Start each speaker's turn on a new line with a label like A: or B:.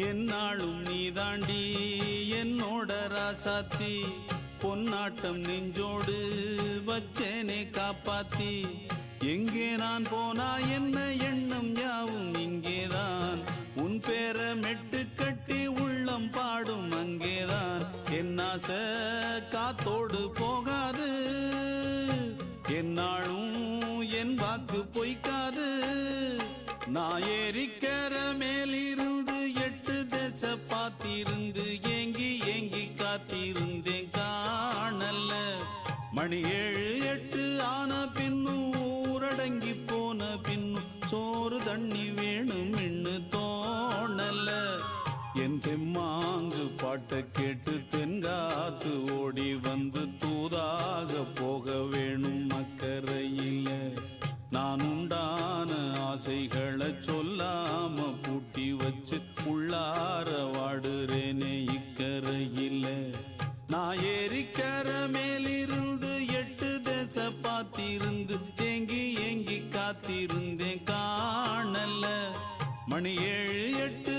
A: என்னாலும் நீதாண்டி என்னோட ராசாத்தி பொன்னாட்டம் நெஞ்சோடு வச்சேனே காப்பாத்தி எங்கே நான் போனா என்ன எண்ணம் யாவும் இங்கேதான் உன் பேர மெட்டு கட்டி உள்ளம் பாடும் அங்கேதான் என் ஆசை காத்தோடு போகாது என்னாலும் என் வாக்கு பொய்க்காது நான் ஏறிக்கர மேலிருந்து 8 தேச பார்த்திருந்து ஏங்கி ஏங்கி காத்திருந்தேன் காணல்ல மணி 7 8 ஆன பின்னும் ஊரடங்கி போன பின்னும் சோறு தண்ணி வேணும் இன்னு தோணல என் தெம்மாங்கு பாட்டை கேட்டு தென்காத்து ஓடி வந்து தூதாக போக வேணும் அக்கறையில நான் உண்டான ஆசைகளை சொல்லாம பூட்டி வச்சு உள்ளார வாடுறேனே இக்கரையில நான் ஏறிக்கர மேலிருந்து 8 தேச பார்த்திருந்து ஏங்கி ஏங்கி காத்திருந்தேன் காணல மணி 7 8